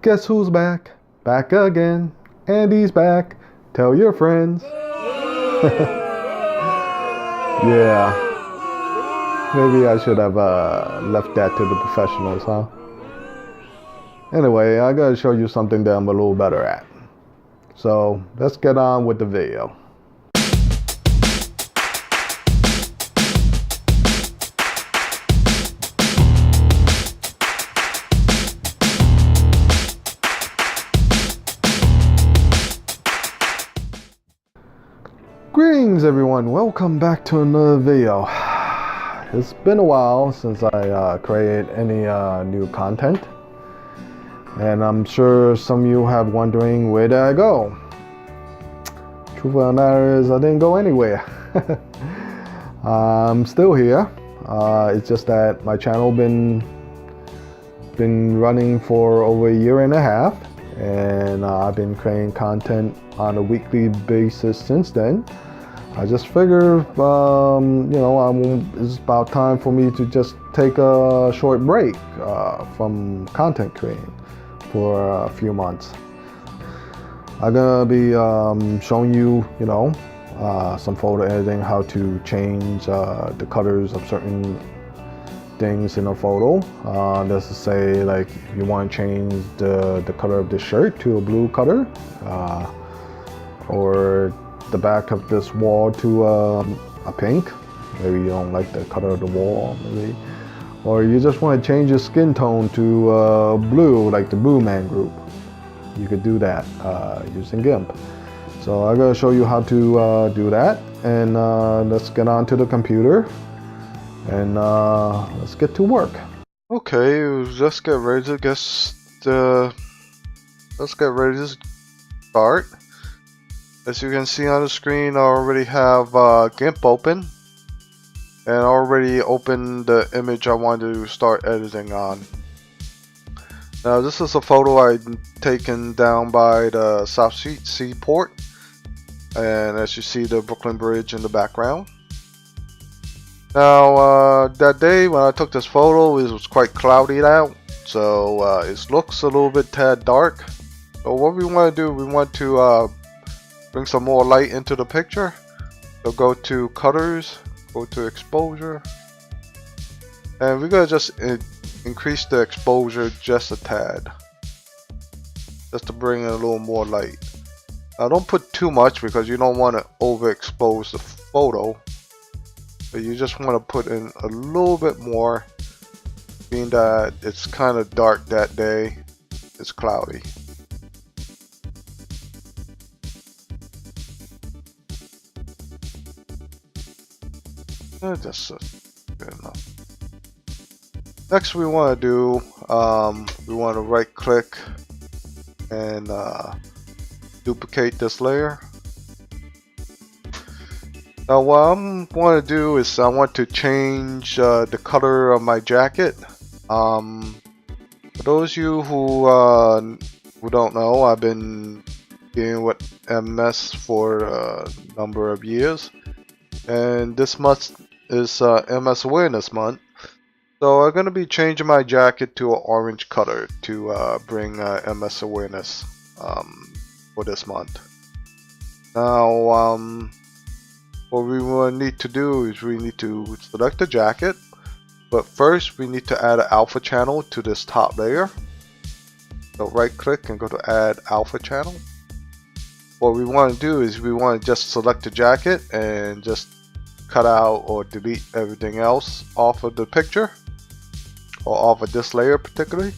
Guess who's back? Back again. Andy's back. Tell your friends. Yeah. Maybe I should have left that to the professionals, huh? Anyway, I gotta show you something that I'm a little better at. So let's get on with the video. Greetings everyone, welcome back to another video. It's been a while since I created any new content, and I'm sure some of you have wondering, where did I go? Truth of the matter is I didn't go anywhere. I'm still here. It's just that my channel been running for over a year and a half, and I've been creating content on a weekly basis since then. I just figured, it's about time for me to just take a short break from content creating for a few months. I'm gonna be showing you, some photo editing, how to change the colors of certain things in a photo. That's to say, like, if you want to change the color of the shirt to a blue color, or the back of this wall to a pink. Maybe you don't like the color of the wall, maybe. Or you just want to change your skin tone to blue, like the Blue Man Group. You could do that using GIMP. So I'm going to show you how to do that. And let's get on to the computer and let's get to work. Okay, let's get ready to start. As you can see on the screen, I already have GIMP open, and already opened the image I want to start editing on. Now this is a photo I taken down by the South Street Seaport, and as you see, the Brooklyn Bridge in the background. Now that day when I took this photo, it was quite cloudy out, so it looks a little bit tad dark. So what we want to do, we want to bring some more light into the picture. So go to colors, go to exposure, and we're gonna just increase the exposure just a tad, just to bring in a little more light. Now don't put too much because you don't want to overexpose the photo, but you just want to put in a little bit more, being that it's kind of dark that day, it's cloudy. That's good enough. Next, we want to do, we want to right click and duplicate this layer. Now what I want to do is I want to change the color of my jacket. For those of you who don't know, I've been dealing with MS for a number of years, and this month is MS Awareness Month, so I'm going to be changing my jacket to an orange color to bring MS awareness for this month. Now what we will need to do is we need to select the jacket, but first we need to add an alpha channel to this top layer. So right click and go to add alpha channel. What we want to do is we want to just select the jacket and just cut out or delete everything else off of the picture, or off of this layer particularly.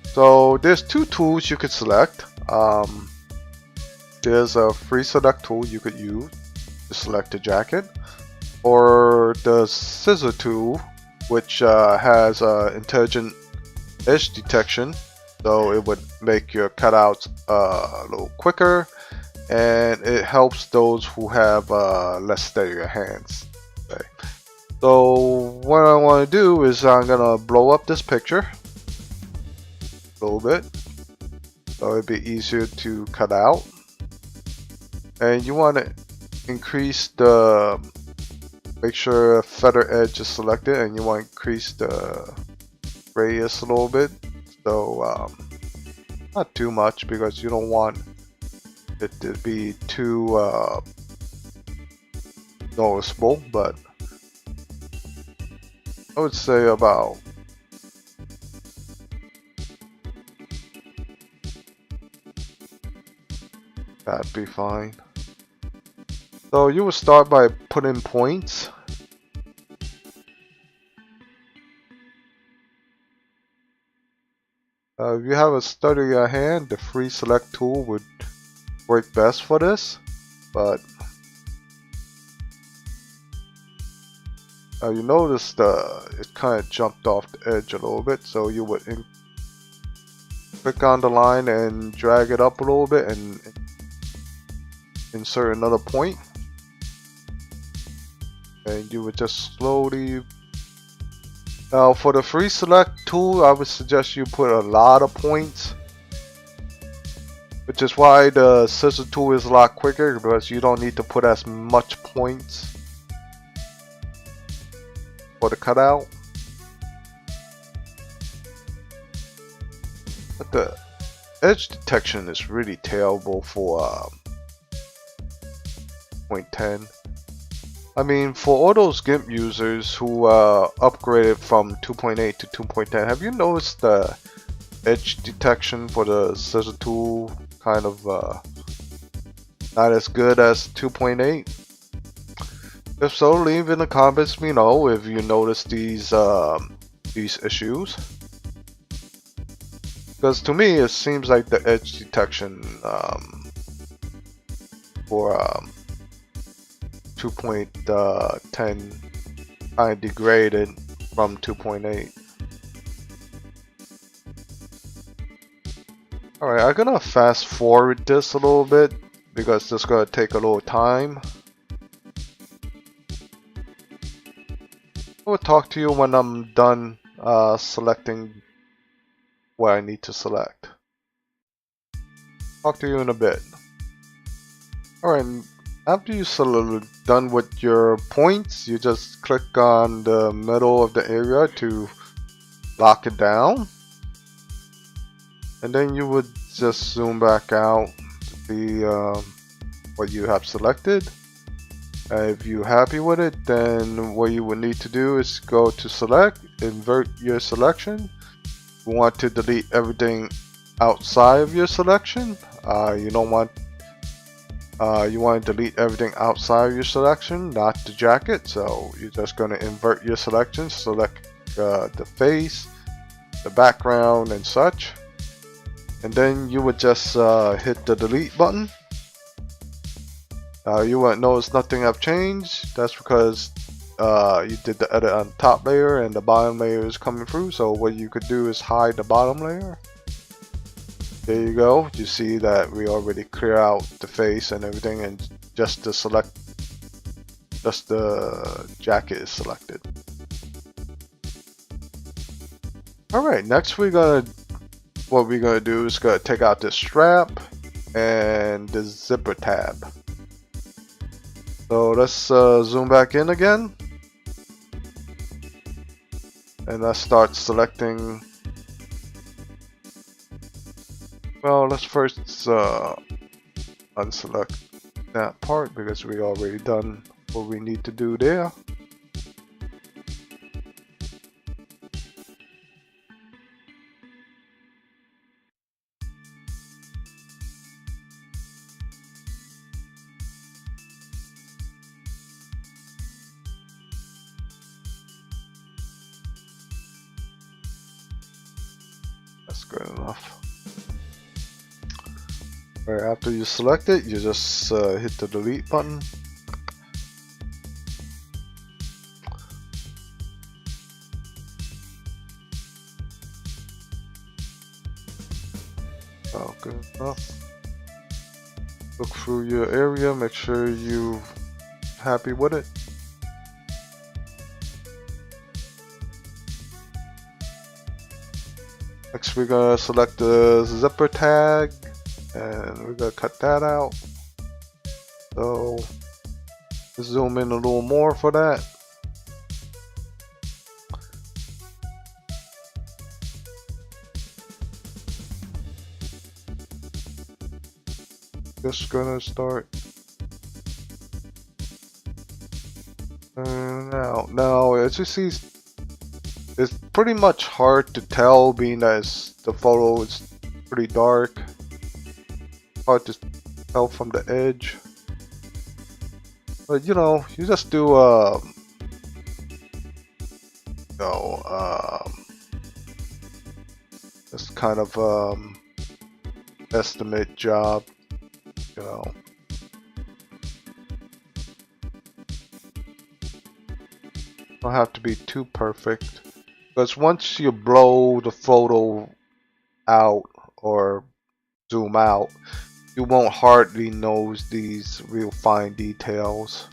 So there's two tools you could select. There's a free select tool you could use to select the jacket, or the scissor tool, which has intelligent edge detection, so it would make your cutouts a little quicker, and it helps those who have less steadier hands. Okay. So what I want to do is I'm gonna blow up this picture a little bit, so it'd be easier to cut out. And you want to increase the, make sure feather edge is selected, and you want to increase the radius a little bit. So Not too much because you don't want it to be too noticeable, but I would say about that'd be fine. So you would start by putting points. If you have a sturdier hand, the free select tool would work best for this, but you notice it kind of jumped off the edge a little bit, so you would click on the line and drag it up a little bit and insert another point, and you would just slowly. Now for the free select tool, I would suggest you put a lot of points, which is why the scissor tool is a lot quicker, because you don't need to put as much points for the cutout. But the edge detection is really terrible for 0.10. I mean, for all those GIMP users who upgraded from 2.8 to 2.10, have you noticed the edge detection for the scissor tool kind of not as good as 2.8? If so, leave in the comments below if you notice these issues. Because to me, it seems like the edge detection for 2.10 kind of degraded from 2.8. Alright, I'm gonna fast forward this a little bit because this is gonna take a little time. I will talk to you when I'm done selecting what I need to select. Talk to you in a bit. Alright, after you're done with your points, you just click on the middle of the area to lock it down. And then you would just zoom back out to see what you have selected. If you're happy with it, then what you would need to do is go to select, invert your selection. You want to delete everything outside of your selection. You don't want you want to delete everything outside of your selection, not the jacket. So you're just going to invert your selection, select the face, the background, and such. And then you would just hit the delete button. You won't notice nothing have changed. That's because you did the edit on the top layer and the bottom layer is coming through. So what you could do is hide the bottom layer. There you go. You see that we already clear out the face and everything, and just the jacket is selected. Alright, next what we're gonna do is gonna take out this strap and the zipper tab. So let's zoom back in again, and let's start selecting. Well, let's first unselect that part because we already done what we need to do there. That's good enough. Right after you select it, you just hit the delete button. Oh, good enough. Look through your area, make sure you're happy with it. Next we're gonna select the zipper tag and we're gonna cut that out. So let's zoom in a little more for that. just gonna start. Now, as you see, it's pretty much hard to tell, being that the photo is pretty dark. Hard to tell from the edge. But you know, you just do this kind of estimate job, you know. Don't have to be too perfect, because once you blow the photo out or zoom out, you won't hardly notice these real fine details.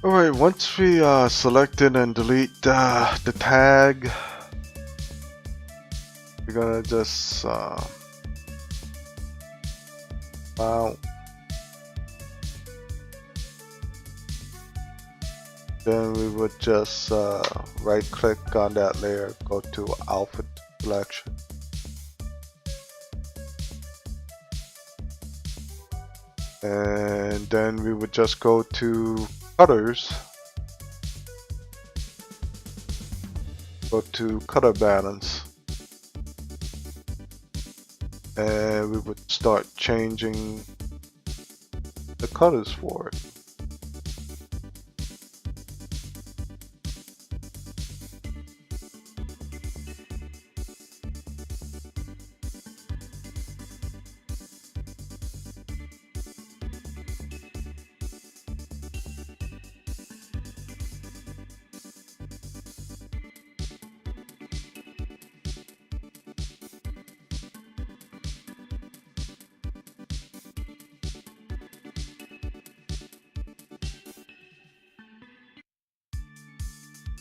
Alright, once we selected and delete the tag, we're gonna just file. Then we would just right click on that layer, go to alpha selection. And then we would just go to cutters, go to cutter balance, and we would start changing the cutters for it.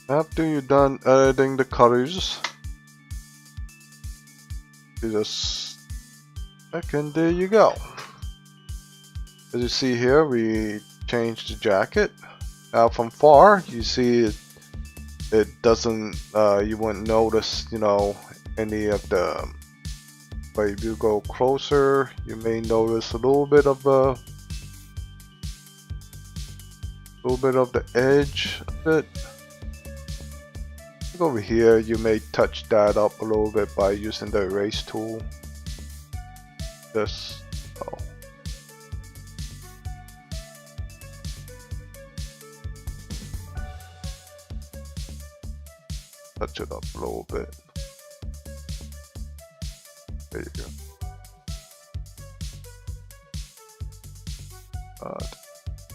After you're done editing the colors, you just and there you go. As you see here, we changed the jacket. Now from far, you see it doesn't. You wouldn't notice, you know, any of the. But if you go closer, you may notice a little bit of the edge of it. Over here, you may touch that up a little bit by using the erase tool. Just touch it up a little bit. There you go.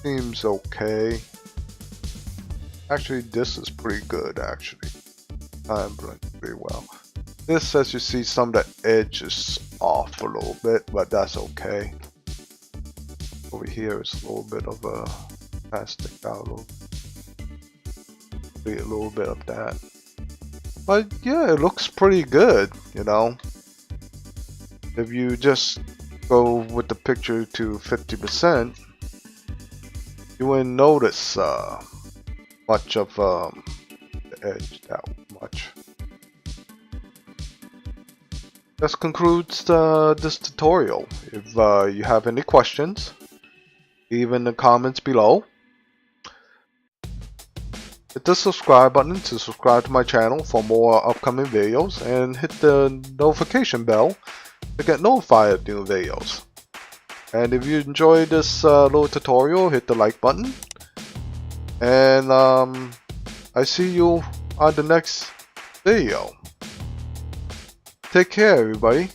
Seems okay. Actually, this is pretty good. Actually. I'm blending pretty well. This, as you see, some of the edge is off a little bit, but that's okay. Over here is a little bit of a plastic out, a little bit of that. But yeah, it looks pretty good, you know. If you just go with the picture to 50%, you wouldn't notice much of the edge that much. This concludes this tutorial. If you have any questions, leave in the comments below. Hit the subscribe button to subscribe to my channel for more upcoming videos, and hit the notification bell to get notified of new videos. And if you enjoyed this little tutorial, hit the like button. And I see you on the next video. Take care, everybody.